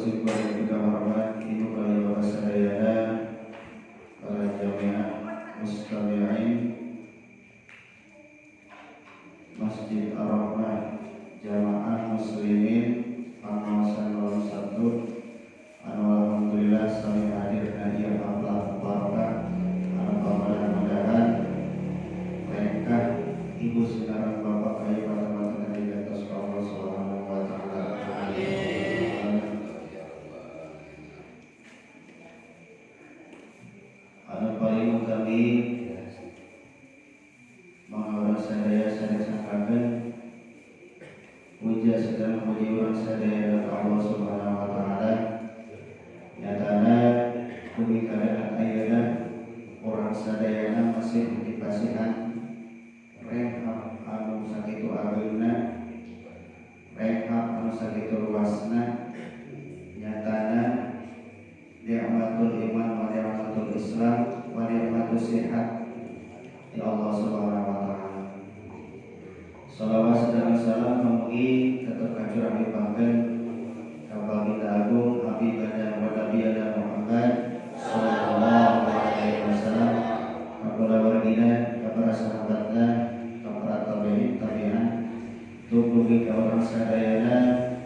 syukur dan juga hormat ibu kali bapak sadayana, para jamaah mustami'in Masjid Ar-Rahmah, jamaah muslimin pengawasan nomor 1. Alhamdulillah sami hadir hadiah Allah barokah. Mudah-mudahan mereka ibu saudara bapak kaya pada mata di atas Allah Subhanahu wa taala. Anu paling kami mengawal sadaya sangkaken puja sedang puji urang sadaya Allah Subhanahu wa taala. Nyatana kuwi keadaan ayeuna urang sadayana masih dipasihan rehab anu sakitu ageuna, rehab anu sakitu luasna. Nyatana nikmatul iman wa nikmatul Islam wa nikmatul sihat ya Allah Subhanahu wa taala. Salawat dan salam mugi tetep kacurang dipangkeun ka baginda agung Habibana wa Nabiyana Muhammad sallallahu alaihi wasallam, ka para baginda, ka para sahabatna, ka para tabi'in tabi'an, tubuh ka orang sadayana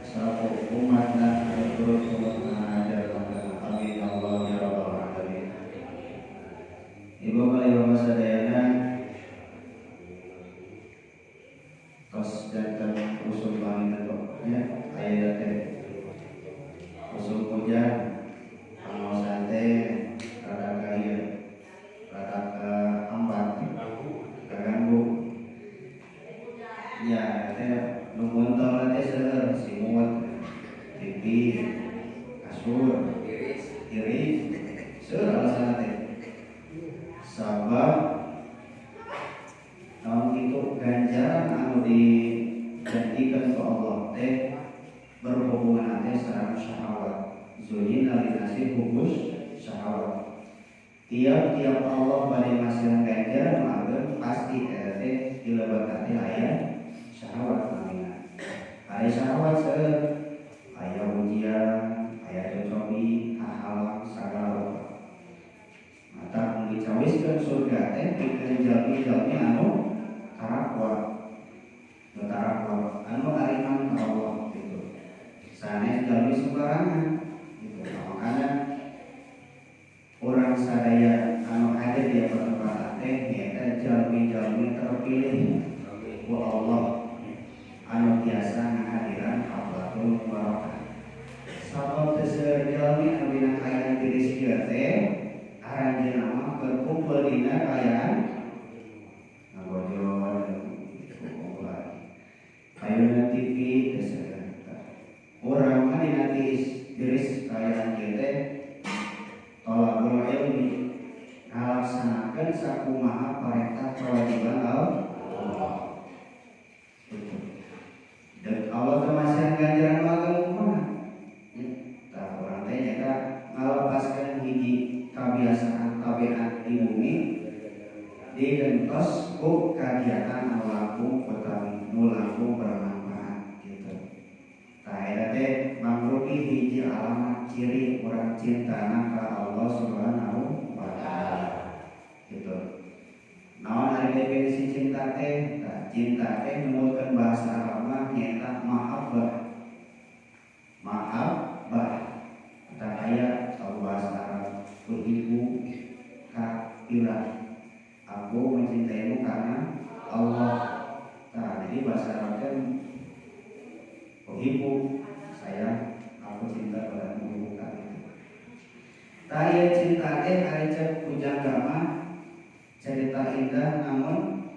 salaku umatna anu turut umatna ajar langkah. Amin Allah ya rabbal alamin. Ibu kali bapak sadayana tos jantan usul banginan pokoknya ayat usul hujan pengawasan teh rada kaya rada kehambat keganggu ya teh numuntor teh seueur simut TV kasur iris seueur alasan teh sabab namun itu ganjaran anu dijanjikan ke Allah teh berhubungan teh sareng syahwat. Zuyyina linnasi hubus syahwat. Tiap-tiap Allah bade masihan ganjaran mangga pasti teh dilebatan teh aya syahwat namina. Aya syahwat seueur aya ujian, aya cocobi, hahalang sagala. Mata dicawiskeun surga teh pikeun jalmi-jalmi anu tarakwa, anu ariman ka Allah gitu. Sanes jalmi sembarangan gitu. Makanya orang sadaya anu hadir di pertempat teh nyaeta jalmi-jalmi terpilih ku Allah anu biasa ngahadiran Hablatul Barakah. Sabab teu seueur jalmi anu dina kaayaan tiris ieu teh aranjeun mah berkumpul dina kaayaan ayeuna TV urang mah dina tiris kaayaan kieu teh tolakul ilmi ngalaksanakeun sakumaha parentah kewajiban Allah. Dan Allah teh masihan ganjaran bagel kumaha? Tah urang teh nyaeta ngalepaskeun hiji kabiasaan tabiat di bumi digentos ku kagiatan anu langkung utawi nu langkung bermanfaat gitu. Tah eta teh mangrupi hiji alamat ciri urang cintana ka Allah Subhanahu wa taala gitu. Naon ari definisi cinta teh? Tah cinta teh numutkeun bahasa Arab mah nyaeta mahabbah. Mahabbah tah aya salah bahasa Arab tuhibbu ka ila. Aku mencintaimu karena Allah. Nah, jadi bahasa Arab kan uhibbu, saya aku cinta padamu bukan itu. Taya cinta teh ari cek pujanggama cerita indah namun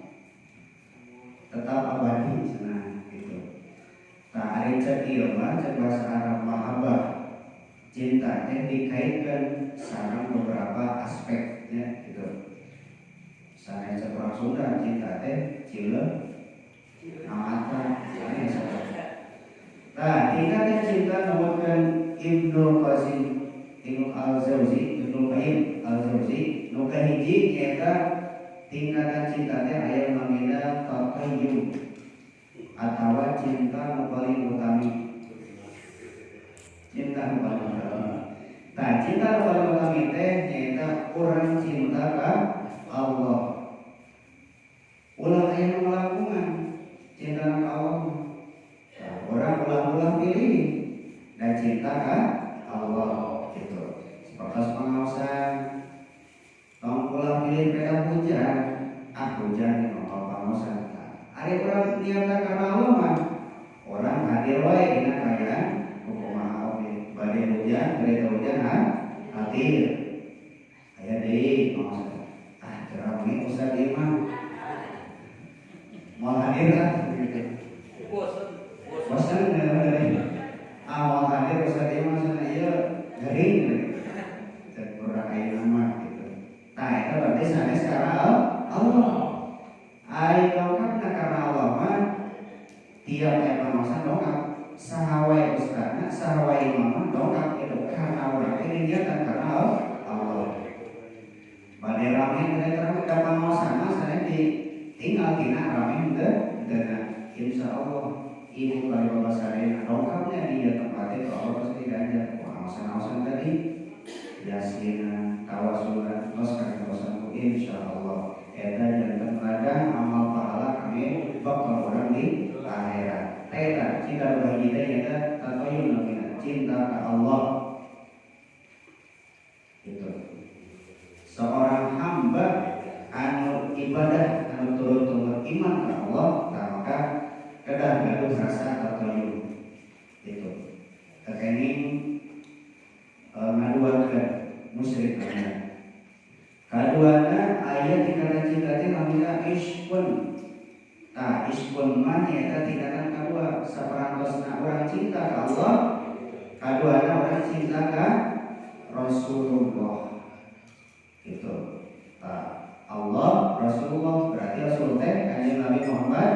tetap abadi cenah gitu. Tah ari cek ieu mah cek bahasa Arab mahabbah. Cinta teh dikaitkan sareng beberapa aspeknya gitu. Sanes seorang Sunda cinta teh cileun amatan sanes. Nah, tingkatnya cinta numutkeun Ibnu Qasim Ibnu Al-Jauzi, Ibnu Qayyim Al-Jauzi, nu kahiji nyaeta tingkatan cinta teh aya mangina taqayyum atawa cinta nu paling utami. Cinta cinta kepada kami. Nah, cinta kepada kami teh nyata orang cinta ka Allah. Ulah aya melakukan cinta ka Allah. Nah, orang ulah pilih dan cinta ka Allah gitu. Seperti pengawasan tong ulah pilih peda hujan, hujan yang pengawasan. Ari orang niatan karena Allah mah orang hadir wae dina kaayaan kumaha oge. Bade hujan, bade hujan hadir. Aya deui pengawasan. Cerah we ustaz ieu mah. Mau hadir kan gitu. Bosan awal hadir ustaz ieu mah sana ieu garing dan kurang aya nama gitu. Nah, itu berarti sanes karena Allah. Ai dongkap karena Allah mah tiap aya pamasan dongkap. Sahawae ustazna, sahawae imam dongkap itu karena urang ini niatan karena Allah. Bade rame terang ka pamasan mah sana tinggal tina rame henteu insyaallah ibu kali bapak sadayana dongkapnya dia tempatnya ke Allah pasti diajak pamasan-pamasan tadi yasinan, tawasulan, masker tawasul insyaallah. Eta jantan ladang amal pahala kami bakal orang di akhirat. Eta cinta bagi kita eta tatoyun namina cinta ke Allah. Itu seorang hamba anu ibadah anu turut-turut iman ke Allah, maka kedah gaduh rasa tatoyun. Itu kekening ngaduakeun musyrik namanya. Kaduana ayat tingkatan cinta teh namina iskun. Tah iskun man eta tingkatan kadua. Saparantosna urang cinta ka Allah, kaduana urang cinta ka Rasulullah. Gitu. Tah Allah, Rasulullah berarti Rasul teh kanjeng Nabi Muhammad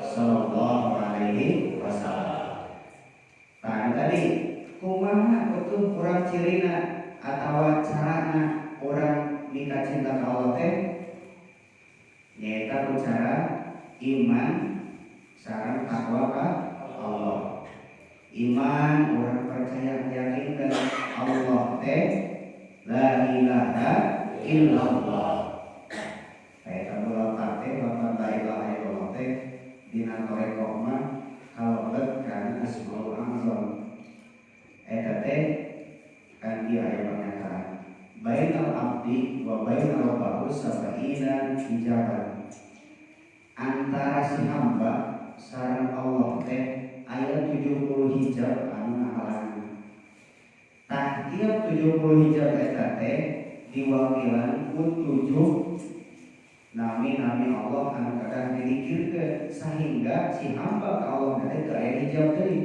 sallallahu alaihi wasallam. Tah tadi kumaha betul urang cirina atawa carana orang nikah cinta ke Allah teh nyaeta cara iman sareng takwa ka Allah. Iman orang percaya yakinkan Allah teh la ilaha illallah. Eta dua teh lapan la ilaha illallah teh dina toreko mah kalebet kana Asmaul Azam. Eta teh kan dia aya pernyataan bainal abdi wa bainal rabbi sab'ina hijaban. Antara si hamba sareng Allah teh aya 70 hijab anu ngahalangan. Tah tiap 70 hijab eta teh diwakilan ku 7 nami-nami Allah anu kadang didikirkeun sehingga si hamba ka Allah teh teu aya hijab deui,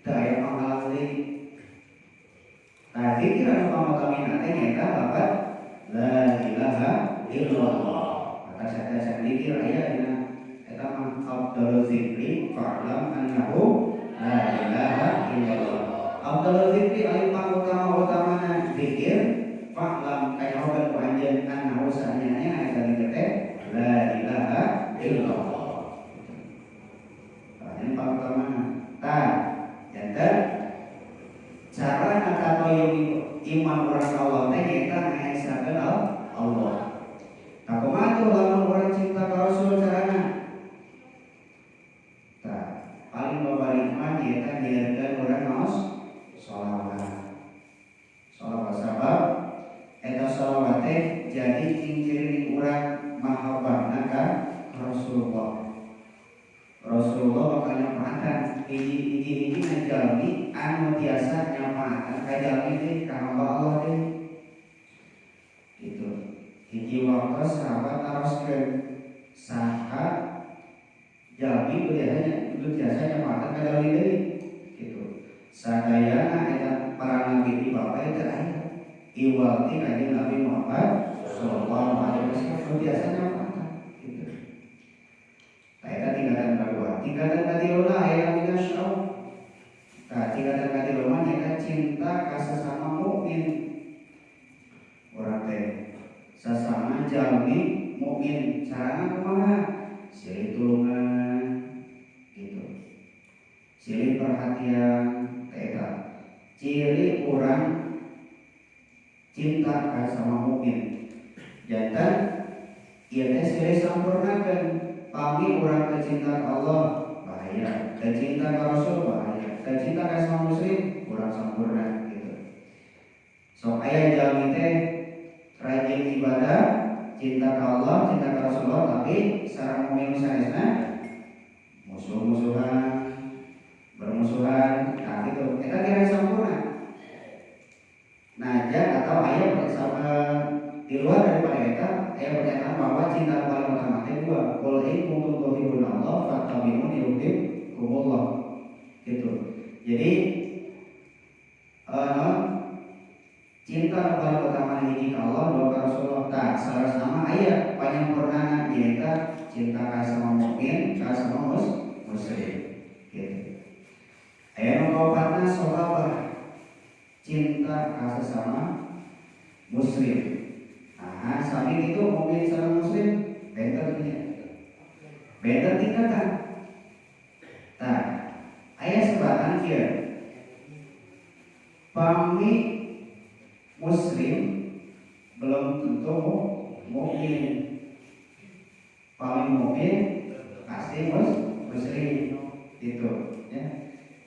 teu aya panghalang deui. Nah, zikir anu pamatamina teh nyaeta lafaz la ilaha illallah. Maka saya zikir aya dina eta mah afdhalul zikri fa'lam annahu la ilaha illallah. Afdhalul zikri anu utama-utamana zikir fa'lam kayahoban ku anjeun annahu sahnyana eta zikir teh la ilaha illallah. Ini pamatamana. Tah, janten cara nakatoyong iman orang Allah teh kita ngaesakeun Allah. Tah kumaha tuh lamun urang cinta ka Rasul carana? Tah, paling babalik mah nyaeta nyeurkeun urang maos sholawat. Sholawat sabab eta sholawat teh jadi ciri urang mahabbahna ka Rasulullah. Rasulullah bakal nyampaatan hiji jalmi anu tiasa nyampaatan ka jalmi teh ka hamba Allah teh. Gitu. Hiji waktu sahabat naroskeun saha jalmi kudu tiasa nyampaatan ka jalmi deui. Gitu. Sadayana eta para nabi di bapak teh aya iwalti kanjeng Nabi Muhammad sallallahu alaihi wasallam tiasa nyampaatan. Gitu. Eta tingkatan kedua, tingkatan katilulah aya minasyau. Nah, tingkatan katilulah nyaeta cinta ka sesama mukmin. Urang teh sesama jalmi mukmin carana kumaha? Silih tulungan gitu. Silih perhatian eta. Ciri cinta ka sama mukmin. Jantan ieu teh silih sampurnakeun. Pami urang teu cinta ka Allah bahaya, teu cinta ka Rasul bahaya, teu cinta ka sama muslim urang sampurna gitu. Sok aya jalmi teh rajin ibadah, cinta ka Allah, cinta ka Rasulullah, tapi sareng mukmin sanesna musuh-musuhan, bermusuhan, nah gitu. Eta kira sampurna. Naja atau aya bersama di luar daripada eta, aya pernyataan bahwa cinta paling utama teh dua. Qul in kuntum tuhibbunallah fattabi'uni yuhibbukumullah. Gitu. Jadi cinta paling utama hiji ka Allah, dua ka Rasulullah. Tah salah sama aya panyampurnana nyaeta cinta ka sama mukmin, ka sama muslim. Gitu. Aya nu kaopatna sahabat cinta ka sesama muslim. Nah, sami itu mukmin sama muslim benten nya. Benten tingkatan. Tah, aya sebatan kieu. Pami muslim belum tentu mukmin. Pami mukmin pasti muslim gitu ya.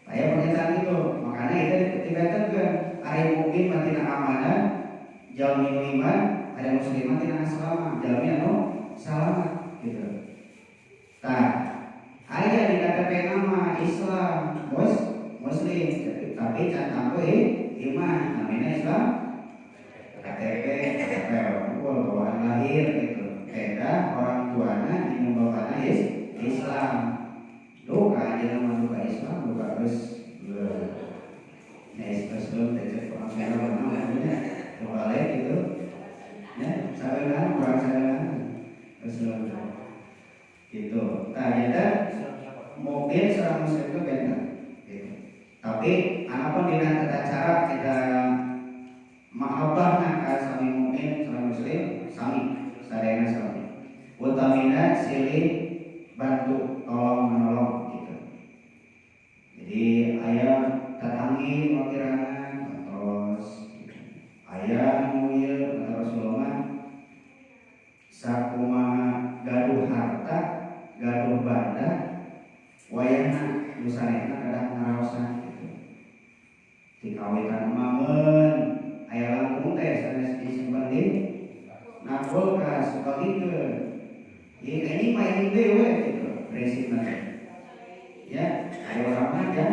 Aya pernyataan itu. Makanya itu dikatakan ari mukmin mah tina amanah, jalmi nu iman, ari musliman tina salama, jalmi anu salamat gitu. Tah, aya dikatakan nama Islam, muslim, tapi can tampo iman, namanya Islam. KTP bawaan lahir gitu. Beda orang tuana di bawaan Islam. Duka aja nama duka Islam, duka terus belum terjadi orang Jawa namanya kembali gitu. Ya, sawelan orang sawelan terus gitu. Nah, jadi mungkin seorang muslim itu beda. Gitu. Tapi apapun dengan tata cara kita mahabbahna ka sami mukmin, sami muslim, sami sadayana sami. Utamina silih bantu tolong menolong gitu. Jadi ayah tatangi wakirangan terus ayah mulia kata Rasulullah sakumaha gaduh harta gaduh banda wayahna nusanena kadang ngaraosan gitu. Dikawitan mamen aya langkung teh sanes disimpen di kulkas bagikeun. Ini main dewe gitu, prinsipnya. Ya, ada orang aja,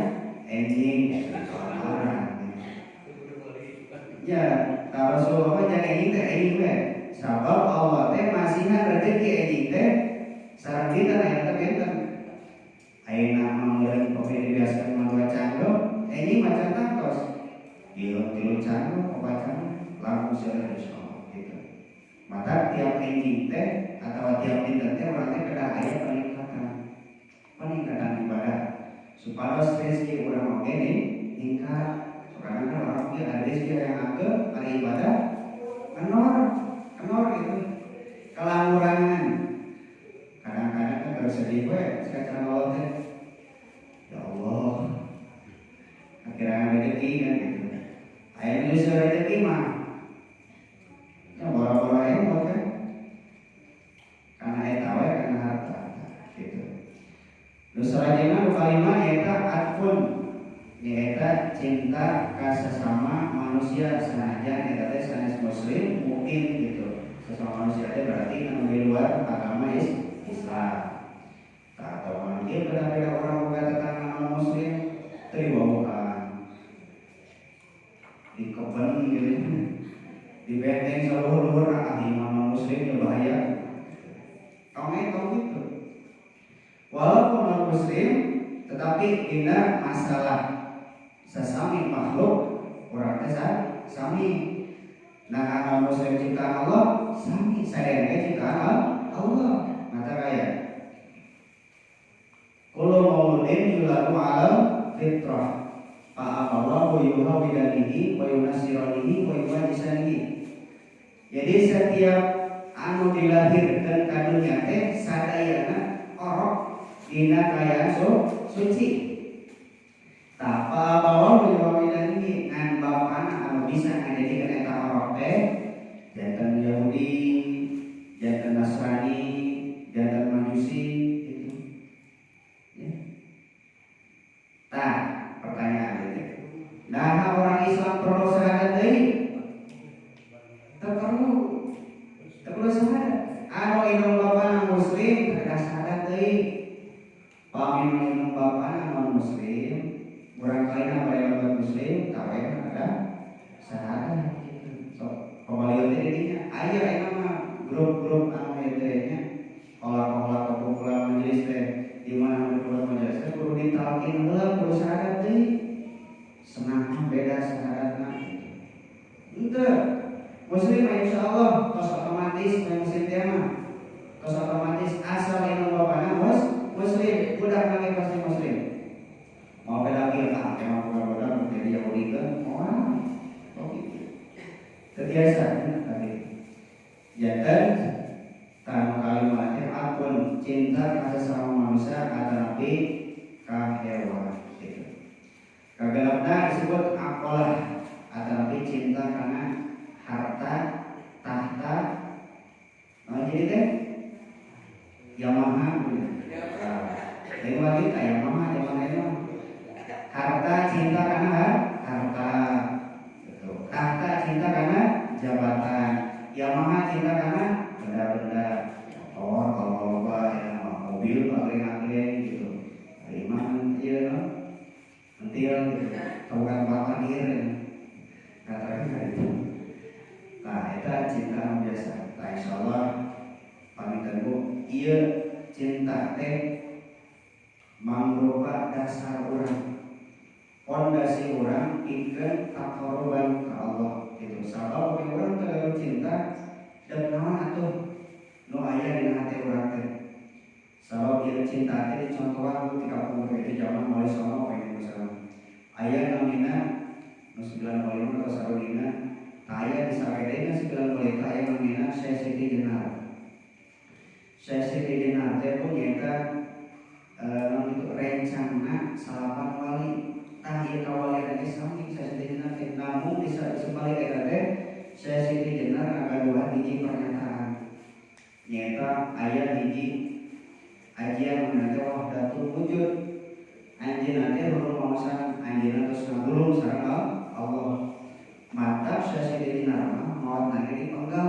anjing, orang. Ya, kalau Rasulullah jangan anjing teh anjing we. Sabab Allah teh masihan rezeki anjing teh, sareng kita aya teh benten. Ayeuna mangeureun pokoknya dibiasakeun mangga canggo, anjing macan tangkos. Tilu canggo, opat canggo, langsung secara insyaallah gitu. Maka tiap anjing teh atau tiap dinten teh urang teh kedah aya peningkatan ibadah supados rezeki urang oge ningkat. Karena kan orang dia ada rezeki yang agak ada ibadah kenor gitu kelangurangan. Kadang-kadang kan harus sedih we sekarang Allah teh ya Allah akhirnya rezeki kan gitu. Aya nu rezeki mah ya bola-bola emot kan karena eta we karena harta gitu. Nu salajengna nu kalima eta atfun nyaeta cinta ka sesama manusia sanajan eta teh sanes muslim mungkin gitu. Sesama manusia teh berarti anu di luar agama Islam. Atau mungkin beda-beda orang boga tetangga non muslim teu dibawakan di kebun gitu. Di benteng seluruh-luhur imam muslim ya bahaya. Kamu gitu. Walaupun non muslim tetapi dina masalah sesami makhluk orang teh sami. Nah non muslim ciptaan Allah sami sadaya ciptaan Allah. Mata kaya kullu mauludin yuladu ala fitrah fa Allahu yuhawidanihi wa yunasiranihi wa yuwajisanihi. Jadi setiap anu dilahirkeun ka dunya teh sadayana orok dina kaya suci. Tapa bawa diwawidan ini ngan bapana anu bisa ngajadikeun eta orok teh jantan Yahudi, jantan Nasrani, jantan Majusi itu. Ya. Nah, pertanyaan itu. Nah, orang Islam perlu syahadat deui? Teu perlu syahadat. Anu indung bapana muslim ada syahadat deui. Pamin indung bapana non muslim, urang lain bade muslim, kawen ada syahadat gitu. So, pembalian teh dinya aya eta mah grup-grup anu nya olah-olah kumpulan majelis teh di mana kumpulan majelis teh kudu ditalkin heula kudu syahadat deui. Senang beda syahadatna gitu. Henteu muslim insyaallah tos otomatis muslim teh mah tos otomatis asal indung bapana muslim budak lagi pasti muslim. Mau beda kita emang budak jadi Yahudi kan oh gitu. Terbiasa tadi. Jangan tanu kalimatnya akun cinta kasih sama manusia kata Nabi ka hewan gitu. Kagelapna disebut akolah kata Nabi cinta karena harta tahta jadi teh Yamaha ini lagi kayak Yamaha itu harta cinta karena harta tahta cinta karena jabatan, Yamaha cinta karena benda-benda kalau ya mobil paling gitu imam iya mentil gitu bukan bapak diri katakan itu. Nah itu cinta biasa. Nah insyaallah pamitan bu iya cinta teh mangrupa dasar urang pondasi urang pikeun taqarruban ka Allah gitu. Sabab urang teu cinta dan naon atuh nu aya dina hati urang teh. Sabab ieu cinta teh dicontohan ketika umur itu zaman mulai sono pengen misalnya aya namina nu 95 atau sarudina aya di sawedeuna 95 aya namina Syekh Siti Jenar. Syekh Siti Jenar teh pun nyaeta itu rencana salapan wali. Tah ieu kawalian ge sami Syekh Siti Jenar teh namun bisa sebalik eta teh Syekh Siti Jenar ngagaduhan hiji pernyataan. Nyaeta aya hiji ajian nanti wahdatul wujud. Anjeunna teh hulu maosan anjeunna tos ngagulung sareng Allah. Mantap Syekh Siti Jenar mah maot nage dipenggal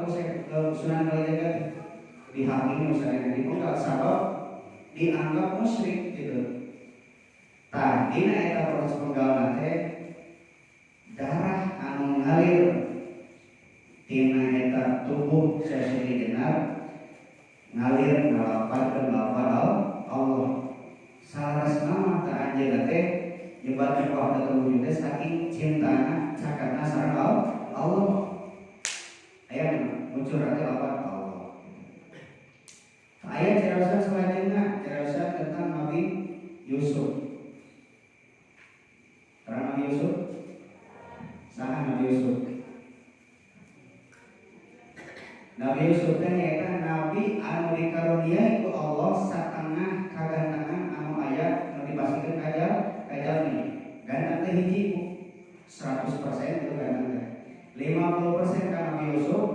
ku Sunan Kalijaga dihakimi misalnya dipenggal sabab dianggap musyrik gitu. Tah dina eta proses penggalan teh darah anu ngalir tina eta tubuh Syekh Siti Jenar ngalir ngalafatkeun lafal Allah. Salasna mah teh anjeunna teh nyebatkeun wahdatul wujud teh saking cintana cakatna sareng Allah. Aya muncul rati lafal Allah. Aya caraosan selanjutnya caraosan tentang Nabi Yusuf. Terang Nabi Yusuf. Saha Nabi Yusuf? Nabi Yusuf teh nyaeta nabi anu dikarunia ku Allah satengah kagantengan anu aya nu dibasikeun ka jalmi. Ganteng teh hiji 100% itu ganteng teh. 50% ka Nabi Yusuf,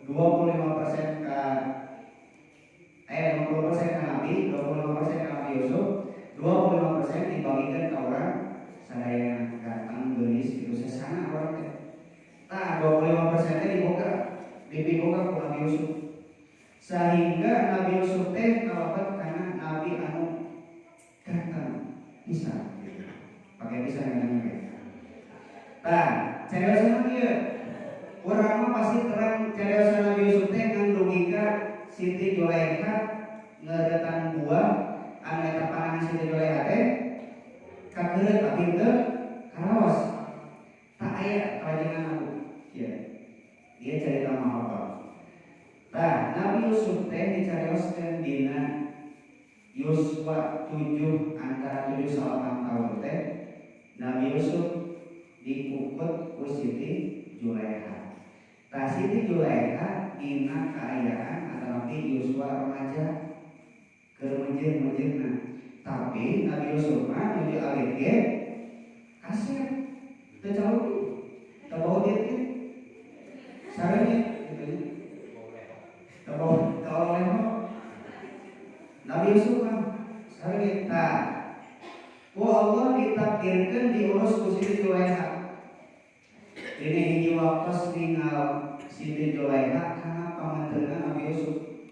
25% ka 50% ka Nabi, 25% ka Nabi Yusuf, 25% dibagikeun ka urang sadaya ganteng geulis itu sesana urang teh. Tah 25% teh dipiboga ku Nabi Yusuf. Sehingga Nabi Yusuf teh kalebet kana nabi anu ganteng pisan. Pakai pisan ngene. Tah, cariosan ieu urang mah pasti terang cariosan Nabi Yusuf teh ngan logika Siti Zulaikha ngeuretan buah anu eta panangan Siti Zulaikha teh kakeureut tapi teu karaos. Tak aya kalajengan aku. Ieu. Dia cerita mahal. Nah, Nabi Yusuf teh dicarioskeun dina Yuswa 7 antara 7-8 tahun teh Nabi Yusuf dikukut ku Siti Zulaikha. Tah Siti Zulaikha dina kaayaan antara Nabi Yuswa remaja keur menjir-menjirna. Tapi Nabi Yusuf mah nuju alit ge kasep teu caluk teu bawa duit ge Sarita ku Allah ditakdirkan diurus ku Siti Julaiha. Ini hiji waktu ningal Siti Julaiha karena pamanteunna Nabi Yusuf.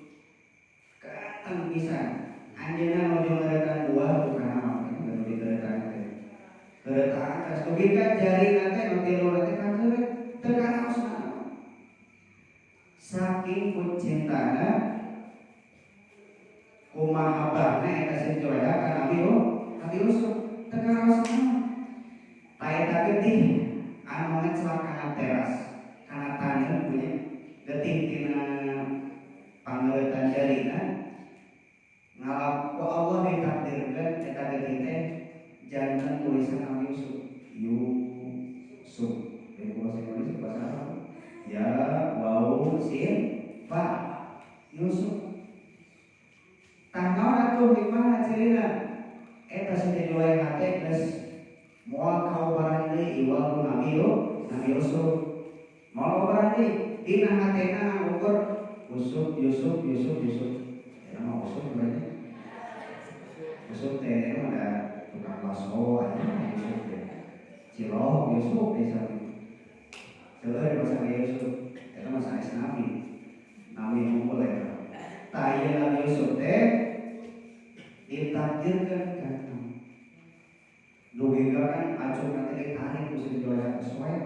Katang pisan anjeunna nu dimeretan buah bukan nama nu dimeretan teh. Keretaan atas tubika jari nate nu tilu nate kakeureut teu kana usahana. Saking kucintana kumaha bahna eta Siti Julaiha ka Nabi Yusuf teu kana usahana. Taeta getih anu ngeclak kana teras kana taneuh punya getih tina pangleutan jarina ngalap ku Allah ditakdirkeun eta getih teh janten tulisan Nabi Yusuf. Dari bahasa Indonesia bahasa Arab. Ya wau sin fa Yusuf. Tanggal atuh di mana cirina? Eta Siti Julaiha teh geus moal kaobaran deui iwal ku Nabi Yusuf. Moal kaobaran deui dina hatena ukur Yusuf. Eta mah Yusuf berarti. Yusuf teh ada tukang bakso aya Yusuf teh. Cilok Yusuf bisa. Seueur bahasa Yusuf. Eta mah sanes Nabi. Nabi unggul eta. Tah ieu Nabi Yusuf teh ditakdirkeun kana dugiga kan acung nanti ditarik ku Siti Julaiha sesuai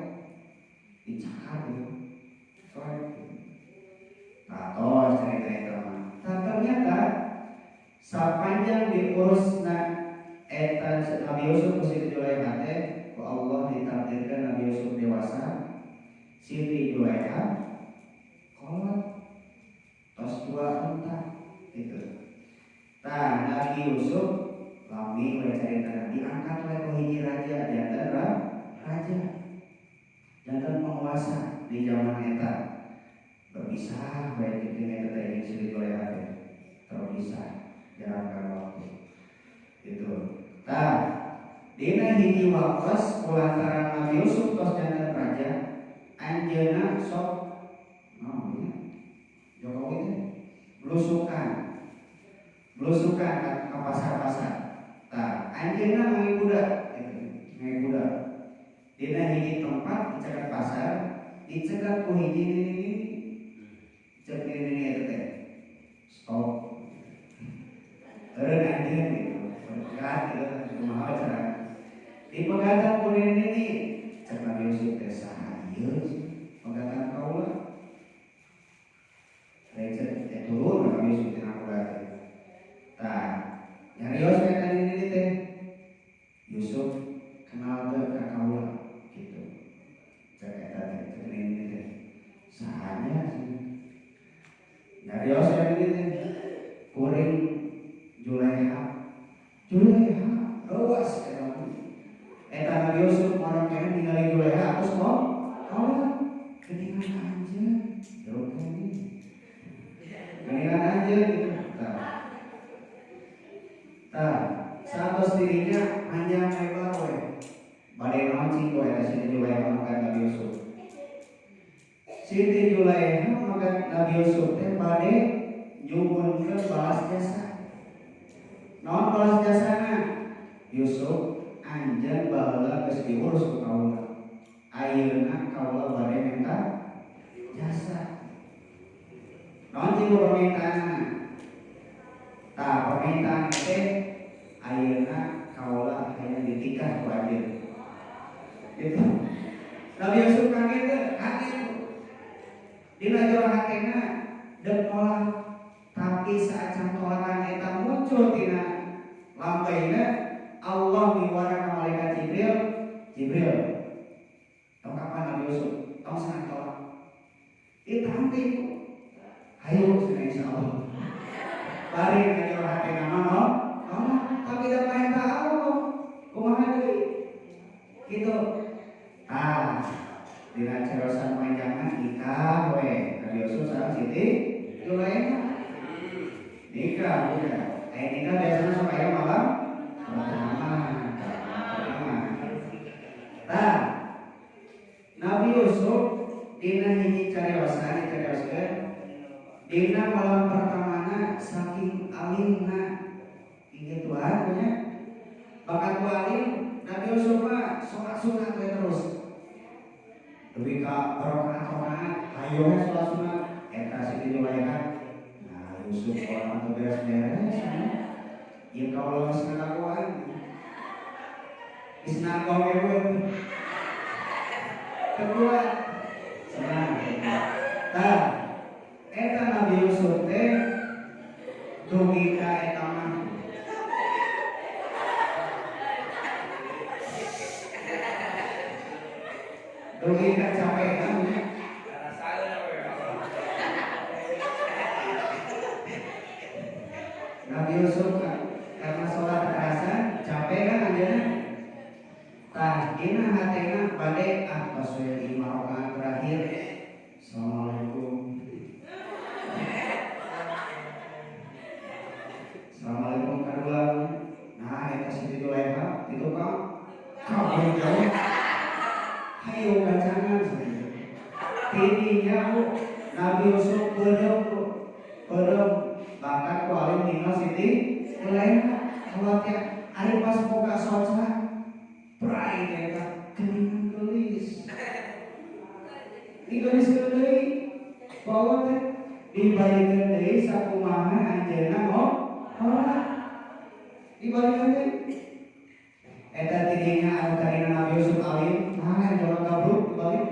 dicakar gitu sesuai tos cerita itu mah. Ternyata sapanjang diurusna eta Nabi Yusuf ku Siti Julaiha teh ku Allah ditakdirkan Nabi Yusuf dewasa. Siti Julaiha kolot tos dua unta gitu. Tah Nabi Yusuf lami we carita diangkat we ku hiji raja janten raja janten penguasa di zaman eta berpisah we kitu eta teh Siti Julaiha teh terpisah jarak waktu itu. Tah dina hiji waktos kulantaran Nabi Yusuf tos janten raja anjeunna sok naon Jokowi teh belusukan ke pasar-pasar. Tah anjeunna mangge budak dina hiji tempat dicegat pasar dicegat ku hiji ini cek ini eta teh stop eureun anjeun gitu pegat gitu kumaha cara dipegatan ku ini cek Nabi Yusuf teh saha ieu pegatan kaula recet turun Nabi Yusuf tina kuda teh. Tah nyarios eta ini teh Yusuf kenal teh ka kaula gitu. Cek eta teh ini teh sahanya nyarios eta ini teh kuring Julaiha ruas eta Nabi Yusuf orang kene ningali Julaiha terus kok kaula ketinggalan anjeun jauh kene ketinggalan anjeun gitu. Tah satos dirinya panjang lebar we bade naon cing we eta Siti Julaiha makan Nabi Yusuf. Siti Julaiha makan Nabi Yusuf teh bade nyuwunkeun balas jasa. Naon balas jasana? Yusuf anjeun baheula geus diurus ku kaula. Ayeuna kaula bade minta jasa. Naon cing permintaanna? Tah permintaan teh ayeuna kaula hayang ditikah ku anjeun. Gitu. Nabi Yusuf kaget. Dina jero hatena deuk nolak, tapi saat tolakan eta muncul tina lambaina Allah miwara ka malaikat Jibril. Tong kapan Nabi Yusuf? Tong sangat tolak. Ditampi ku. Hayu cenah insyaallah. Bari ka jero hatena mah tapi da perintah Allah. Kumaha deui? Gitu. Dina cerosan panjangan nikah we Nabi Yusuf sareng Siti Julaiha. Nikah udah. Nikah biasanya supaya malam pertama. Tah sholat sunat terus. Lebih ke rokaat, ayo sholat sunat. Eta Siti Julaiha. Nah, Yusuf orang itu beres-beres. Ya kalau sengakuan, isnagong itu. Kedua, senang. Nah, eta Nabi Yusuf teh dugi ka eta mah. Dugi ka capek kan? Nabi Yusuf karena sholat terasa capek kan aja. Tah dina hatena bade pas we lima rakaat terakhir. Assalamualaikum. Assalamualaikum kadua. Nah eta Siti Julaiha itu kau jauh. Hayo kancangan tidinya Nabi Yusuf belum bahkan kualim nino Siti Julaiha khawatir ari pas boga soca prai eta keningan gelis digelis deui bahwa teh dibalikeun deui sakumaha anjeunna ora dibalikeun deui eta tidinya anu karina Nabi Yusuf alim mah jalan gabruk dibalik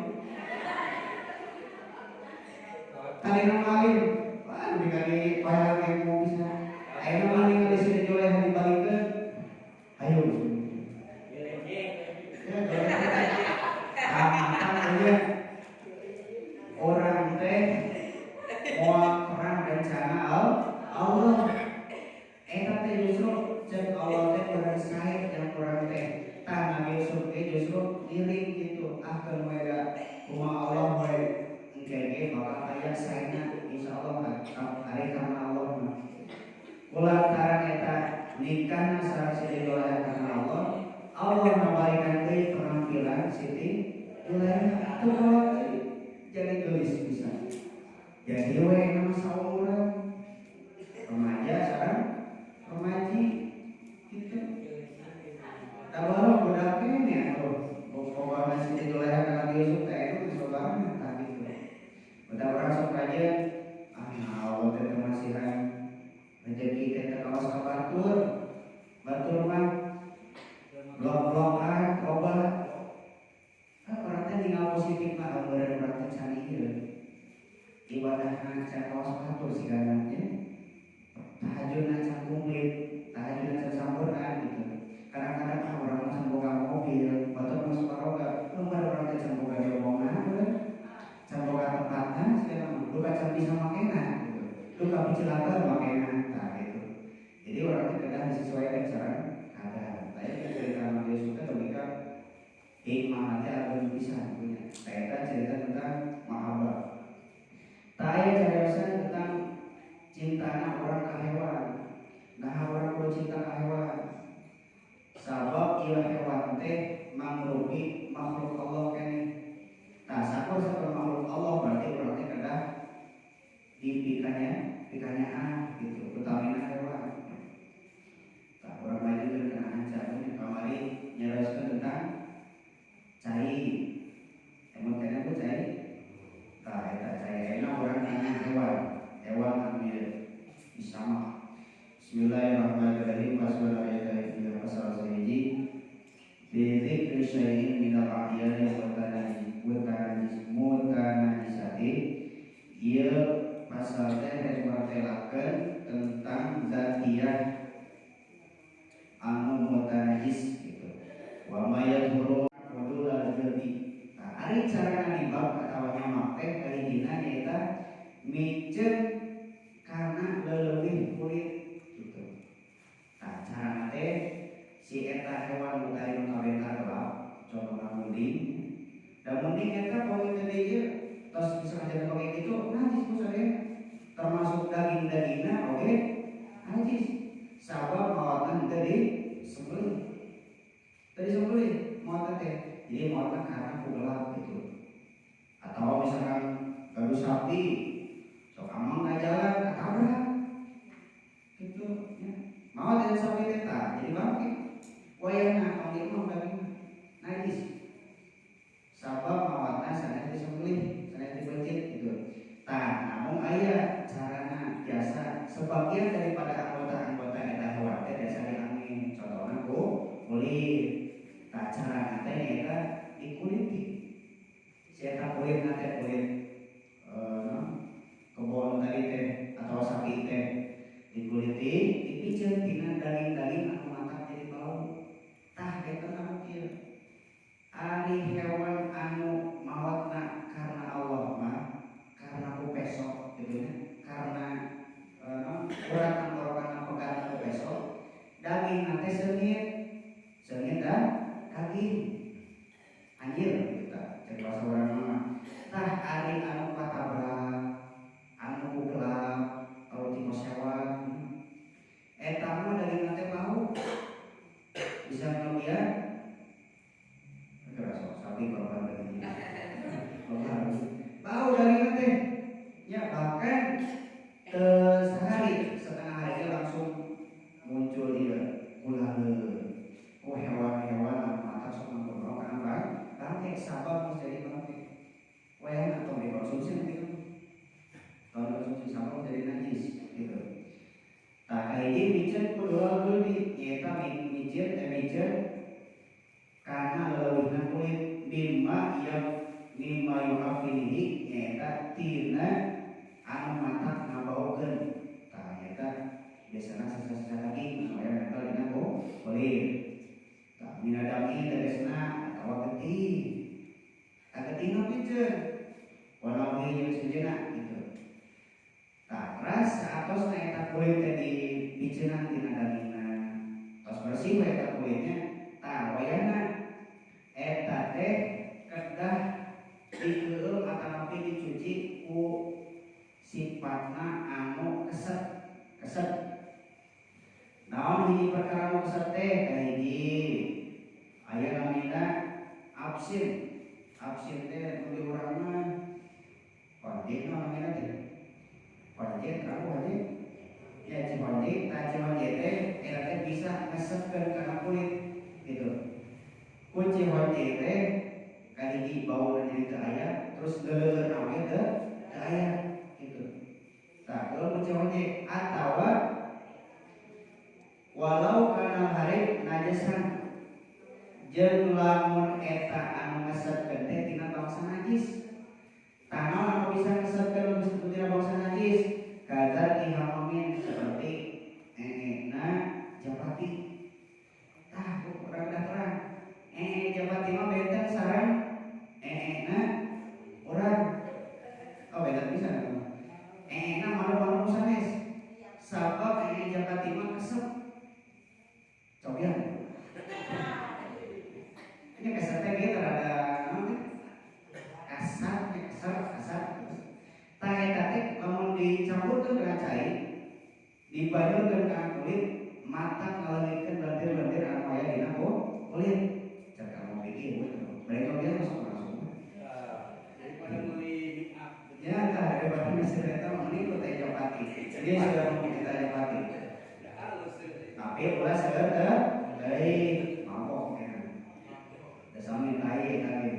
karina alim wah dikali bayar yang mau bisa ayeuna mah ningali Siti Julaiha dibalikeun ayo orang teh moal perang rencana Allah eta teh justru cek Allah teh kurang sae yang kurang teh tah Nabi Yusuf teh justru iring gitu keun mega kumaha Allah we engke bakal aya saena insyaallah ari karena Allah mah kulantaran eta nikahna sareng Siti Julaiha karena Allah memberikan deui penampilan Siti Julaiha tuh kalau jadi gelis bisa jadi we nama saumuran remaja sekarang remaji gitu da baru budak ini atuh pokokna Siti Julaiha ka Nabi Yusuf teh itu sobarna tah gitu udah orang sok aja Allah teh masihan rezeki teh kawas ka batur mah blok-blokan obat orang teh tinggal positif mah gambaran orang teh can ieu ibadah can kawas batur sigana teh tahajudna can kumplit tahajudna can sampurna gitu kadang-kadang orang mah can boga mobil batur mah sabaroga lembar orang teh can boga diomongan can boga tempatna segala mah lu can bisa makena gitu lu ka picilatan makena tah gitu jadi orang teh kedah disesuaikan cara ada saya cerita Nabi Yusuf itu ketika hikmah nanti akan bisa punya saya cerita tentang mahabbah saya cerita tentang cintanya orang ke hewan nah orang kudu cinta ke hewan sabab ieu hewan teh mangrupi makhluk Allah kene tah sakur makhluk Allah berarti orang teh kedah dipikanya gitu utamina hewan orang lain juga kena ancam kamari nyeroskeun tentang cai emang kena ku cai tah eta cai enak orang tanya hewan ambil disama Bismillahirrahmanirrahim pasal ayat ini pasal sehiji dzikri syai'in minal a'yani wa tanajisati ieu pasal teh martelakeun tentang zatiyah anu mutanajis gitu. Wa mayadhuru qudul al-jalbi. Nah, ari cara nibab atawa nyamak teh kahijina nyaeta miceun kana leuwih kulit gitu. Nah, carana teh si eta hewan mutari nu kawentar lah, contohna munding. Da munding eta poin teh ieu tos bisa ngajarin pakai gitu, najis ku sadaya. Termasuk daging-dagingna oge najis. Sabab mawatan tadi sembelih mawatan teh jadi mawatan karena kugelap gitu atau misalkan gaduh sapi sok amang ka jalan katabrak gitu ya mawatan sapi teh jadi bangke wayahna panggil mah bagi najis. Sabab mawatna sanes disembelih, sanes dipencit gitu. Namun aya carana biasa sebagian daripada anggota-anggota eta hewan teh biasa diangin. Contohna kulit. Carana teh eta dikuliti. Si eta kulit nate kulit kebon tadi teh atau sapi teh dikuliti, dipijeun tina daging-daging anu matak jadi bau. Tah eta anu kieu. Ari hewan anu mawatna karena Allah mah karena ku pesok gitu nya, karena urat tenggorokan pegang ku pesok, daging nate seungit dan daging anjir kita cek bahasa urang mah. Tah ari anu katabrak, anu ku gelap, anu ti sewan, eta mah daging nate bau. Bisa kemudian kerasa sapi bapak daging bau daging nate ya, bahkan sehari setengah hari langsung muncul dia ular. Hewan-hewan anu mata sok nongkrong kana bangke sabab menjadi bangke. Wayang atau dikonsumsi nanti kan. Kalau dikonsumsi sabab menjadi najis gitu. Tak kayak mijet kedua geuning nyata mijet karena leuwihna kulit mimma yuhafinihi nyata tina anu matak ngabaokeun. Tah nyata biasana sisa-sisa daging aya nempel dina kulit. Tah minadami tegasna atawa getih. Tah getihna pijeun. Warna kuning jeung sejeuna gitu. Tah ras saatosna eta kulit teh dipijeunna tina dagingna. Tos bersih we eta kulitnya. Tah wayahna eta teh kedah dikeueum atanapi dicuci ku sifatna anu keset. Naon hiji perkara anu keset teh kahiji aya namina absin. Absin teh nu di urang mah panjit namina teh. Panjit aku aja. Ya cipanjit, teh eta teh bisa ngesetkeun kana kulit gitu. Ku cipanjit teh kahiji bauna jadi teu aya, terus leuleur awe teu aya gitu. Tah kalau cipanjit atawa walau kana harib najasan jeung lamun eta anu ngesetkeun teh tina bangsa najis. Tanaon anu bisa ngesetkeun tina bangsa najis? Kadar ihamamin seperti eena japati. Tah urang terang. Japati mah benten sareng eena urang. Oh beda pisan. Eena malu-malu sanes. Sabab japati mah kesep. Cobian. Ini kesetnya dia terada kasar. Tah eta teh lamun dicampurkeun dengan cair, dibanyurkeun ka kulit, mata ngaleungkeun lendir-lendir anu aya dina kulit. Cek kamu pikir mereka dia masuk. Daripada meuli make up. Ya tah daripada mesin eta mending ku teh japati. Jadi sudah mau kita japati. Tapi ulah seueur deui mabok ya. Dasami tai tadi.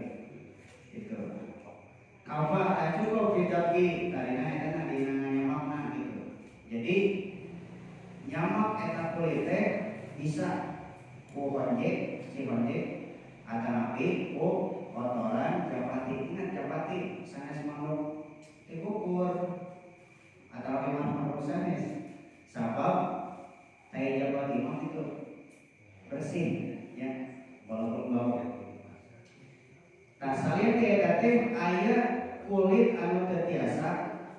Itu. Kafa cukup didaki karena eta dina nyamakna gitu. Jadi nyamak eta kulit teh bisa ku honjek, si honjek atanapi ku kotoran japati. Ingat japati sanes makhluk dikukur atau makhluk sanes. Sabab tai japati mah itu bersih ya walaupun bau. Nah salin tiada teh aya kulit anu teu tiasa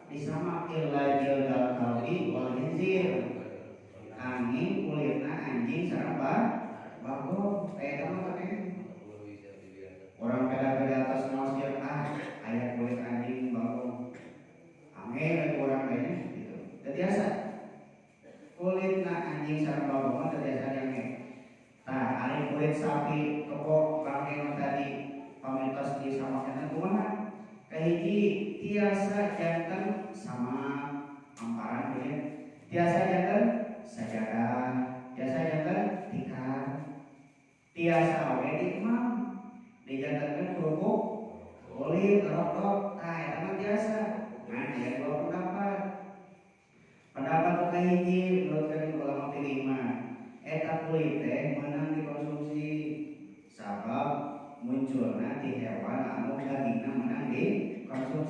disama illa jildal kalbi wal khinzir. Angin kulitna anjing sareng bagong eta mah teh. Orang peda-peda atas naos jeung aya kulit anjing bagong. Angin atuh urang teh gitu. Teu tiasa. Kulitna anjing sareng bagong mah teu tiasa diangge. Tah ari kulit sapi kebo bangke tadi pamintos di samakeun kumaha? Kahiji tiasa janten sama amparan ya. Tiasa janten sajadah, tiasa janten tikar. Tiasa oge diemam.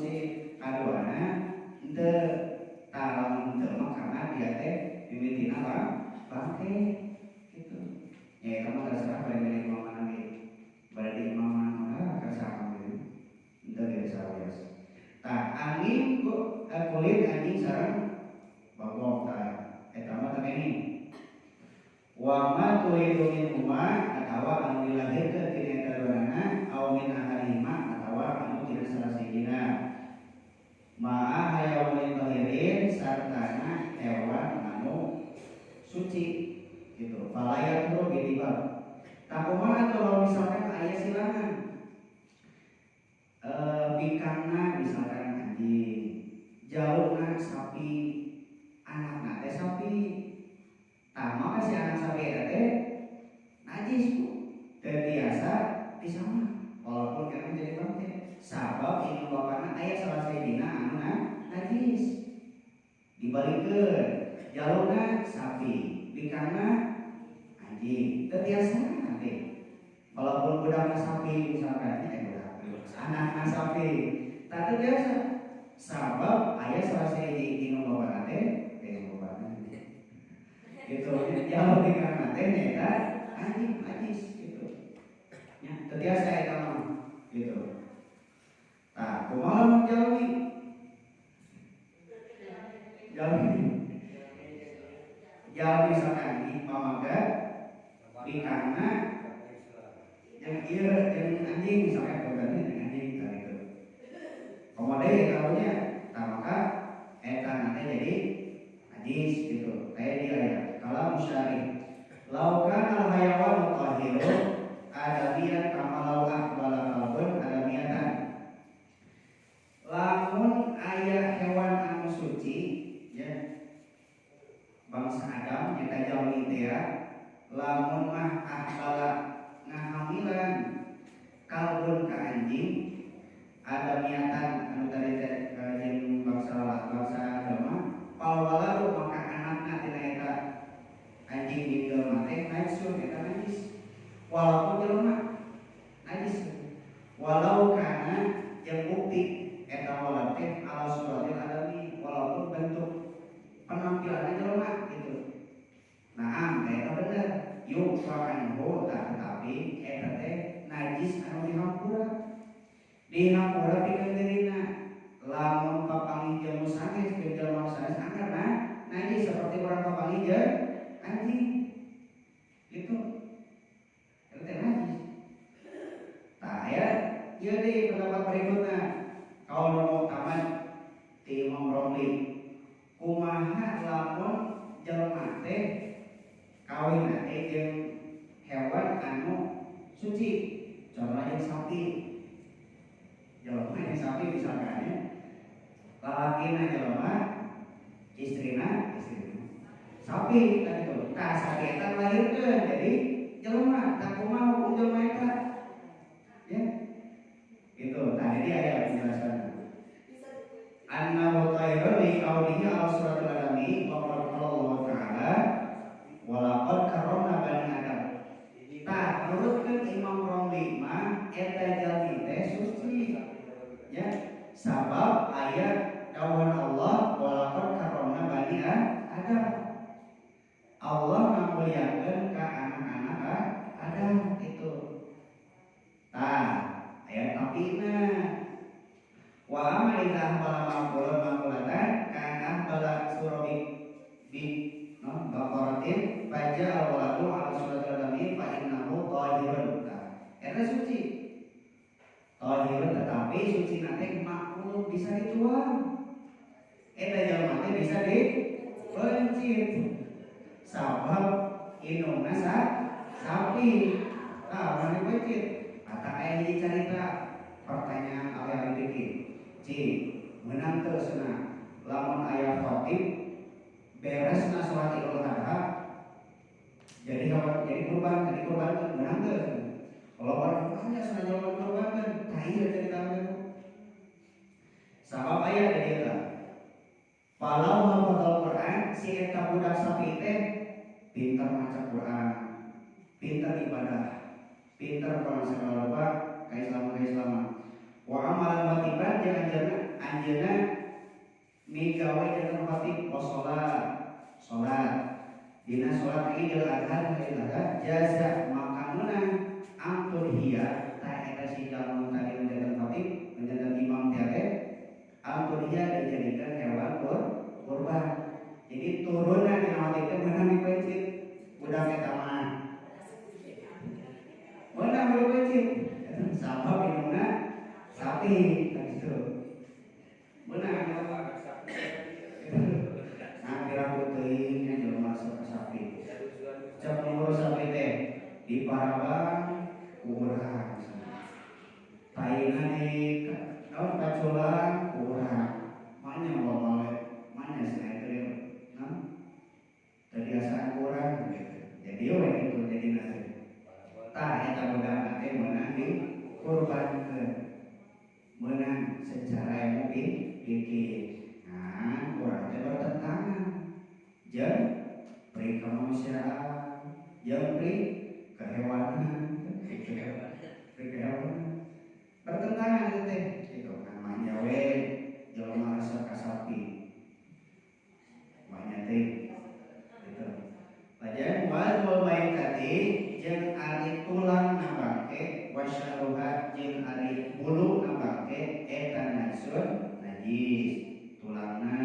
si kaduana ente talam teu karena dia teh mimitina bangke gitu. Ya kamu terserah balik imam mana ge. Balik imam mana kerasa kamu ente biasa. Tah angin kulit anjing sareng bagong tah eta mah teh ini. Wa ma turidu minhuma atawa anu dilahirkeun tina eta duanana aw min ahadihima atawa anu tina salah sijina ma'a hayawanin tahirin sartana hewan anu suci gitu. Falaya tuh bidibab takumaha kalau misalkan aya silangan bikangna misalkan anjing, jaulna sapi, anakna teh sapi. Tah maka si anak sapi eta teh najis ku, teu biasa disama. Walaupun kana jadi bangke. Sabab ini bapana aya salah sijina anu najis. Dibalikeun jalurna sapi, bikangna anjing. Teu biasa nanti. Walaupun budakna sapi misalkan anak sapi, tapi biasa. Sabab aya salah siji inu bapana teh gitu, jauh di karena teh nyata anjing najis gitu. Ya, terbiasa eta mah gitu. Nah, kumaha mun jalmi? Jalmi misalkan di pamaga di karena yang ieu yang anjing misalkan programnya anjing gitu. Komode karunya maka eta nanti jadi najis gitu. Kayak dia ya. Kalau musyari laukan al-hayawan mutahhirun adabiyan kama lau aqbala qalbun adabiyatan. Lamun aya hewan anu suci ya bangsa Adam nyata jalmi teh ya, lamun mah aqbala ngahamilan kalbun ka anjing adabiyatan anu tadi teh jeung bangsa Adam palwalalu maka anakna tina eta anjing di jelema teh najis eta najis walaupun jelema najis walau kana yang bukti eta walad teh ala suratil adami walaupun bentuk penampilannya jelema gitu. Nah eta bener yuk anhu tetapi eta teh najis anu dihampura pikeun dirina lamun papangi jeung sanes jeung jelema sanes anggarna najis seperti orang papangi jeung anjing itu teh najis. Tah ya ieu deui pendapat berikutna kaul mau taman ti Imam Romli kumaha lamun jelema teh kawin teh jeung hewan anu suci contohnya sapi. Jelema yang sapi misalkan ya lalakina jelema istrina sapi tadi tuh. Tah sapi eta lahirkeun jadi jelema tah kumaha hukum jelema eta? Ya. Gitu. Tadi dia aya penjelasan. Annahu khairun li qaulihi al-suratul adami wa qala Allah taala wa laqad karramna bani Adam. Tah nurutkeun Imam Romli mah eta jalmi teh suci. Ya, sabab ayat dawuhan Allah wa laqad karramna bani Adam. Allah ngamuliakeun ka anak-anak Adam itu. Tah, ayat tapina wa amalilah maqulatan kana bala surabi bi baqaratin faja awaladu ala suratul adami fa innahu tahirun. Eta suci. Tahirun tetapi suci nanti makhluk bisa dijual. Eta jalma teh bisa dipencit. Sabab indungna sapi. Tah mana dipencit. Ata aya hiji carita pertanyaan ahli fikih. Cing, meunang teu cenah lamun aya khatib beresna salat Idul Adha jadi kurban meunang teu. Kalau orang tanya cenah jalan kurban kan tah ieu cerita teh. Sabab aya di dieu. Palau hafadzal Quran si eta budak sapi teh pintar maca Quran, pintar ibadah, pintar kalau segala rupa kaislaman. Wa amalan watiban jeung anjeunna migawe janten khotib pos salat dina salat ieu adhan jaza maka meunang angtur hiya ta eta si jalma tadi janten khotib janten imam teh angtur hiya dijadikan hewan kurban. Jadi turunan dina khotib teh meunang dipencit budak eta mah meunang dipencit sabab minumna sapi gitu meunang rambut teuing nya jelema sapi. Cek ngurus sapi teh di Parabang kurang. Taina di naon Kaculang kurang. Manya bae manya sneker nah. Terbiasaan kurang gitu. Jadi we itu jadi nasi. Tah eta budak teh meunang di kurbankeun. Meunang secara emosi pikir. Nah, kurang teh bertentangan. Jeung pri kemanusiaan, jeung pri kehewanan, pri kehewanan. Bertentangan itu teh, gitu. Namanya we jelema resep ka sapi. Namanya teh gitu. Lajen wal baik tadi jeung ari tulang nabangke wasyaruha jeung ari bulu nabangke eta najsun najis. Tulangna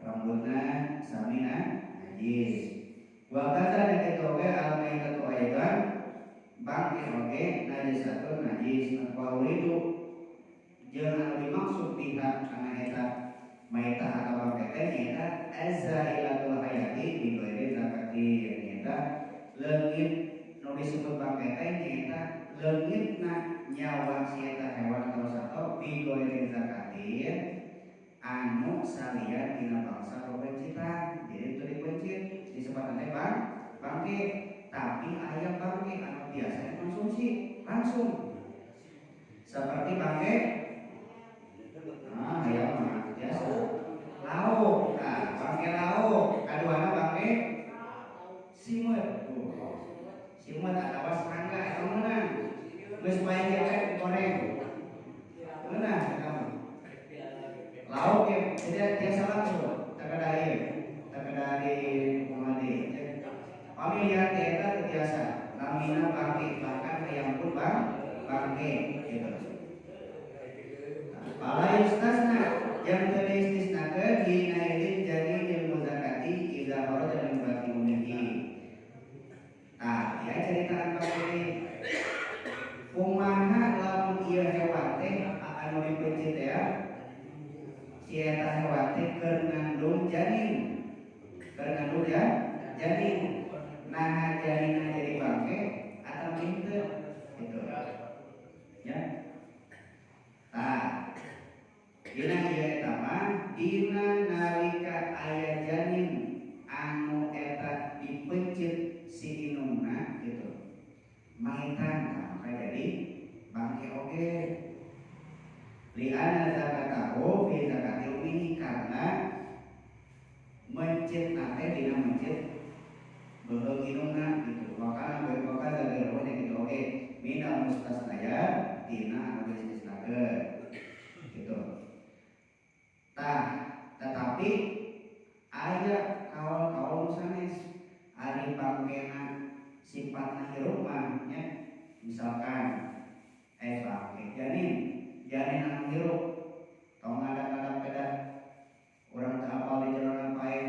rambutna samina najis. Wa kata deket oge al-maitatu aidan bangke oge najisatun najis. Wa uridu jeung anu dimaksud pihak kana eta maitah atau bangke teh nyaeta azzahilatul hayati bi ghairi zakati nyaeta leungit nu disebut bangke teh nyaeta leungitna nyawa si eta hewan atau sato bi ghairi zakati anu salian dina bangsa pencitan. Jadi itu dipencit disebut teh bangke tapi aya bangke anu biasa dikonsumsi langsung seperti bangke aya mah biasa lauk. Nah bangke lauk kaduana bangke simut atawa serangga eta meunang geus bae goreng meunang kamu lauk ya tidak salah tuh takadari pemadi pamilihan eta biasa lamina bangke bahkan ayam pun bangke gitu. Pala istisna yang tadi istisnakeun hinaidin jadi ilmu zakati idza kharaja min baqi ummihi. Ya ceritaan bangke kumaha lamun ieu hewan teh anu dipencit ya si eta hewan teh keur ngandung janin. Nah janinna jadi bangke atau henteu gitu. Ya. Tah. Dina ieu eta mah dina nalika aya janin anu eta dipencit si inungna gitu. Maitan maka jadi bangke oge. Liana zakatahu fi zakati ummihi karena mencit nate dina mencit beuheung inungna gitu. Maka dari rohnya gitu oke. Minal mustasnaya dina anu disisnakeun gitu. Tah tetapi aya kaul sanes ari bangkena sifatna hirup mah nya misalkan bangke janin anu hirup tong ngadap pedah urang teu apal di jalanan paeh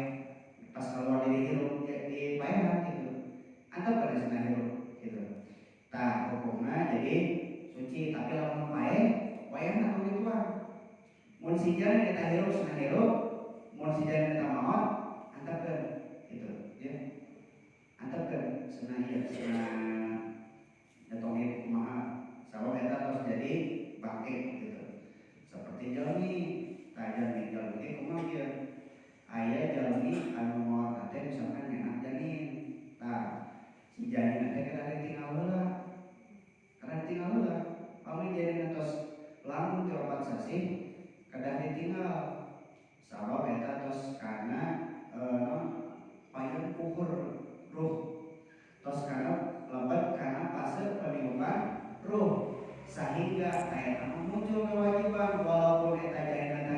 pas keluar dari hirup di paehan gitu antep kada cenah hirup gitu. Tah hukumna jadi suci tapi lamun paeh wayahna kudu dituang. Mun si janin eta hirup cenah hirup, mun si janin eta maot antepkeun gitu ya. Antepkeun cenah ieu cenah datongin kumaha sabab eta tos jadi bangke gitu. Seperti jalmi tajan jalmi kumaha ieu aya jalmi anu maot teh misalkan enak janin. Tah si janin teh kada ditinggal heula. Pami janin tos lamun teu opat sasih kada ditinggal. Sabab eta tos kana payun kuhur ruh. Tos kana lebat kana fase peniupan ruh sehingga eta muncul kewajiban walaupun eta janin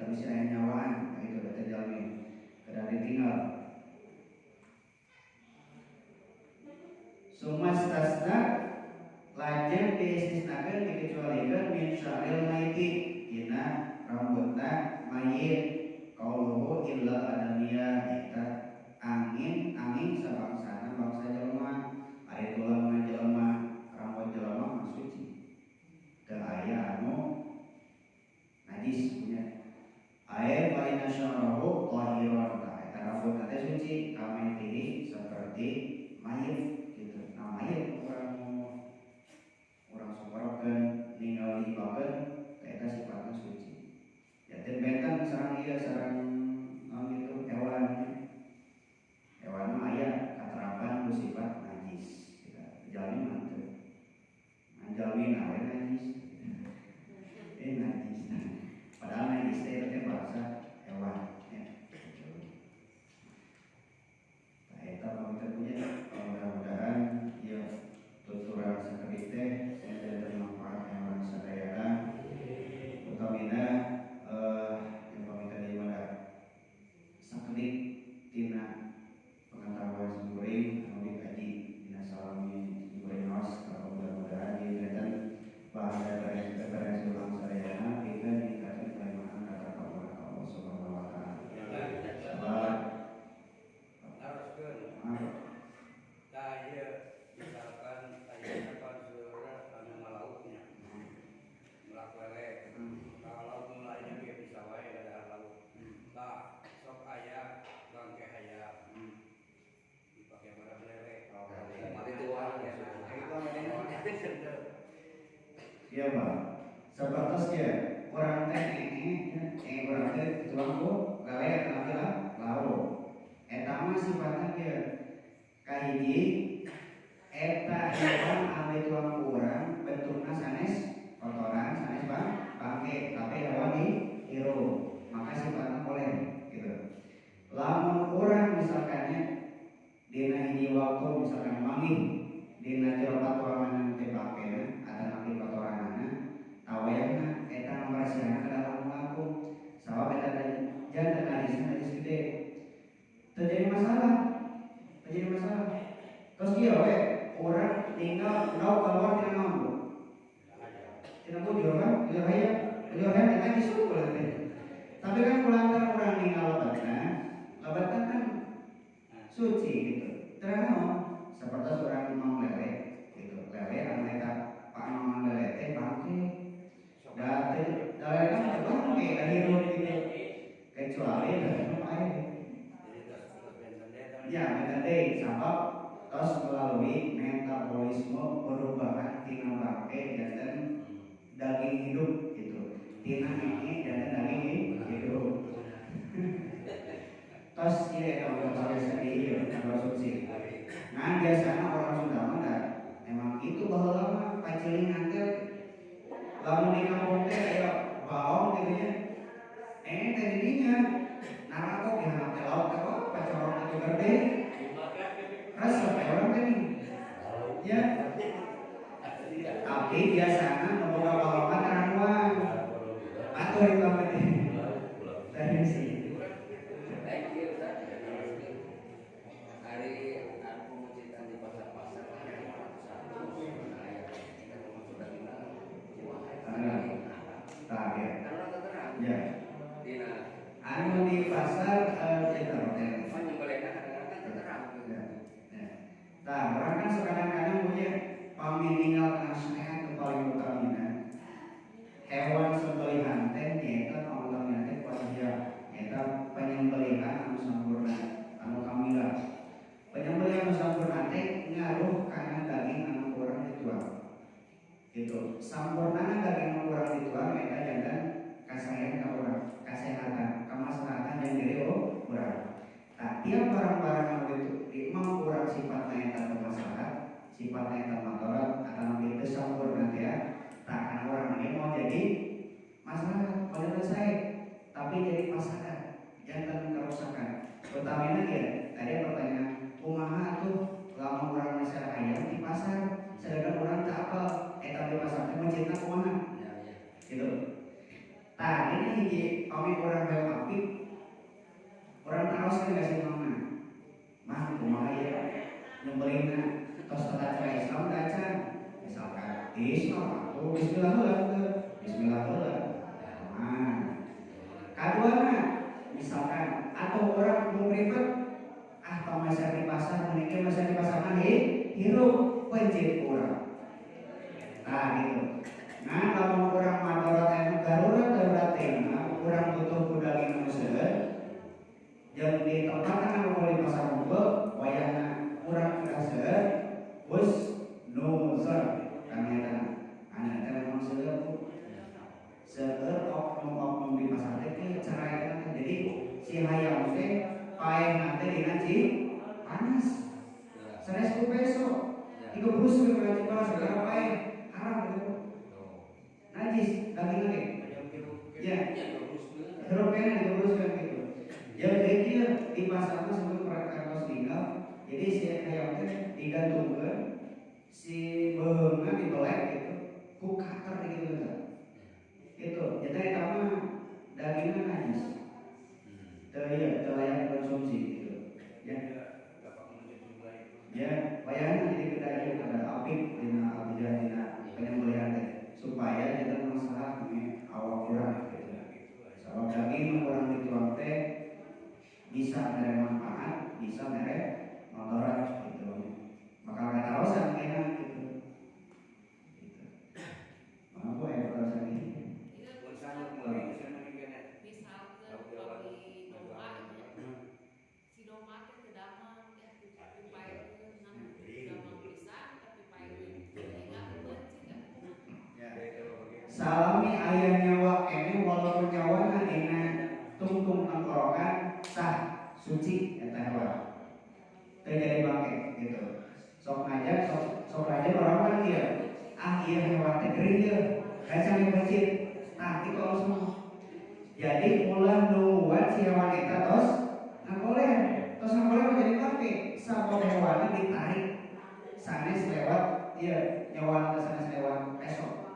tapi si aya nyawaan gitu eta jalmi kada ditinggal. Sumastasna lajeng diistisnakeun dikecualikeun min sya'ril maiti dina rambutna mayit qauluhu illa adamiyah eta angin sabangsana bangsa jelema ari tulang jelema rambut jelema mah suci teu aya anu najis punya air paling nasyarahu tahiron eta rambut teh suci kami pilih seperti mayit gitu. Nah mayit orang sumberkan ningali bagen eta sifatna suci. Ya teh bentang sareng ieu sareng gitu hewan mah aya katerapan ku sifat najis. Jalmi mah teu. Jalmi nawe najis. Najis. Padahal najis teh bahasa hewan ya. Nah, eta pamit punya mudah-mudahan ya tuturan sakedik teh saya bermanfaat yang orang sadayana utamina yang pamit tadi pada sakedik tina pengetahuan sumring anu dikaji dina salami sumring nos kalau mudah-mudahan diberikan bahan referensi ulang sadayana kita meningkatkan keimanan kata Allah Subhanahu wa taala. Misalkan ayahnya konsuler anu malautnya melakukan kalau mulainya dia bisa wae dari laut tak sok ayah bangke hayat dipakai barang lele mati tua ya Pak sebatas ya orang teh orang teh tuangku lele tampilan laut eta mah sifatna ge kahiji eta hewan anu tuang urang bentukna sanes kotoran sanes bangke tapi hewan di hiru maka sifatna boleh gitu. Lamun urang misalkannya dina hiji waktu misalkan manggih dina jero patuangan teh bangkena atau napi kotoranana tawayahna eta membersihkan ke dalam langkung sabab eta jantan najis gede terjadi masalah terus dia orang tinggal nau keluar tidak mampu tidak bujur kan bujur hayat dengan disuruh nanti tapi kan kulantar orang tinggal lebatkan kan suci gitu terang seperti seorang imam lele gitu lele aneka pak imam lele teh bangke dari kan bangke dari hidup gitu kecuali dari air ya metode sabab terus melalui metabolisme perubahan tina bangke dan daging hidup gitu tina ini dan daging hidup terus ini kalau sedih konsumsi nah biasanya orang Sunda mah emang itu bahwa lama paciling nanti lamun di kampung teh kayak baong gitu ya tadinya narakok di hanap laut apa pacorong itu gede rasa orang kan ya tapi biasanya membuka balapan ramuan atau itu apa dari sini hari aku menceritakan di pasar-pasar ya anu di pasar kita nah, orang kan kadang-kadang punya paminingal nasihat yang paling utamina hewan sembelihan teh nyata pangutamian teh wajah nyata penyembelihan anu sampurna anu kamila penyembelihan anu sampurna teh ngaruh karena daging anu kurang dituang gitu sampurnana daging anu kurang dituang nyata jangan kasayang ka urang kesehatan kemaslahatan yang diri urang. Nah, tiap barang-barang anu itu imam kurang sifatnya eta bermasalah, sifatnya eta matorat atau nanti sampurna teh ya. Tak kana orang ini mau jadi masalah pada selesai, tapi jadi masalah, jangan kerusakan. Utamanya ya, tadi pertanyaan, kumaha tuh lamun urang masalah ayam di pasar, sedangkan orang tak apa, eta di pasar teh mencinta kumaha. Gitu. Nah, ini hiji pamit orang bae apik. Orang taros kan gak sih mama. Mah kumaha ya nyebelina tos tata cara Islam daca. Misalkan Islam atau bismillah heula. Bismillah heula. Nah, kaduana misalkan atau orang mau ribet pamasak di pasar menikah masak di pasar nanti hirup pencit kurang. Nah gitu. Nah kalau kurang madarat yang darurat kurang butuh kudali manusia yang di tempat kan mau di pasar mubel wayahna kurang kerasa bus nuzar karena anak memang seger oknum di pasar itu cara itu jadi si hayam teh paeh nanti dinaji panas seres ku peso 30 berarti kalau segala paeh haram gitu najis daging lagi ya hirup kena 30 kan gitu ya dia di pasar itu sebelum mereka harus tinggal jadi si hayam teh digantungkan si beheungna dibelek gitu ku cutter gitu itu jadi kamu dagingnya najis terlayak konsumsi gitu ya ya bayangkan jadi kita ini ada apik dina abjad dina penyembelihan teh supaya kita masalah ini awak kurang gitu sebab daging kurang dituang teh bisa mere manfaat bisa mere motoran gitu maka kata rosan enak gitu mampu ya rosan ini salami ayah nyawa kene walaupun nyawa dina tungtung tenggorokan sah suci eta hewan teu jadi bangke gitu sok aja orang kan dia iya hewan teh gering ya rasa bencit nah itu langsung jadi ulah nungguan si hewan eta tos ngagoleh jadi bangke sabab hewan ditarik sanes lewat iya nyawa sanes lewat esok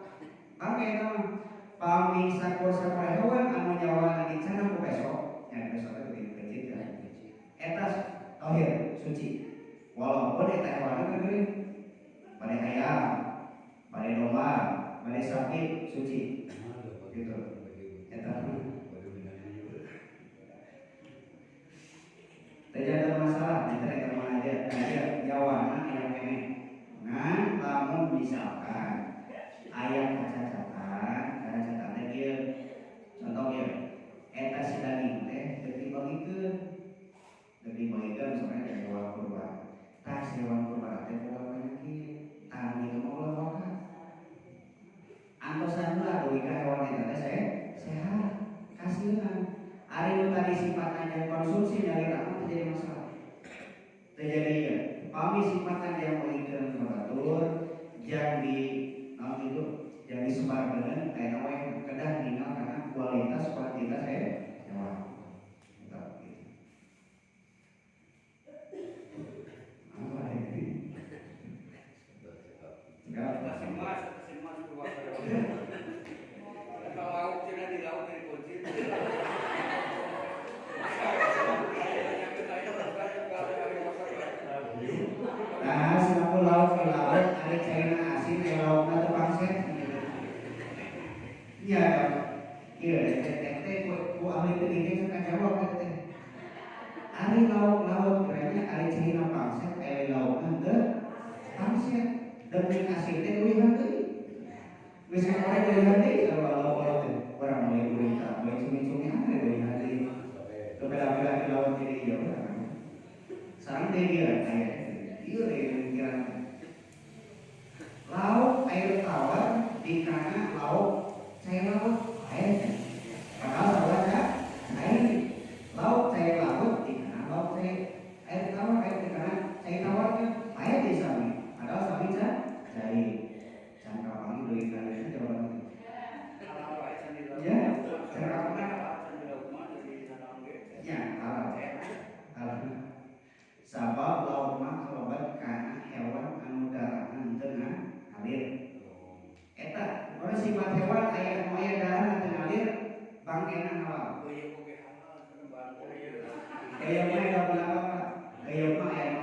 bangke eta mah pami sakur hewan anu nyawa dicana ku besok ya besok itu bencit ya eta tohir suci walaupun eta hewan kan geuning pada ayam pada domba pada sapi suci gitu eta tidak ada masalah kita kemana aja nyawana yang kene nah lamun misalkan ayam kacacatan dia contoh ya eta si daging teh dibagikeun misalnya dari hewan kurban tas hewan kurban teh boga penyakit tang itu mau lewakan antosan heula duwi ka hewan eta teh sehat kasihan ari nu tadi sifatna yang konsumsi dari rakyat jadi masalah terjadi ya pami sifatna yang melingkeun batur yang di itu yang disebarkan kayak apa yang kedah tinggal karena kualitas hewan apa ini enggak semas kalau lauk cina di laut dari kunci nah sinapu laut ke laut ada cairna asin ke lautna teu pangset iya iya teh ku ahli teu ini kan jawab teh ari laut berarti ari cairna pangset aya lautna teu pangset demi asin teh leuwih deui geus kamari leuwih deui kalau orang mulai berita mulai cumi-cumi ada leuwih deui teu bela-bela di laut jadi ieu sareng teh dia kayak iya pikiran laut air tawar di kana laut saya laut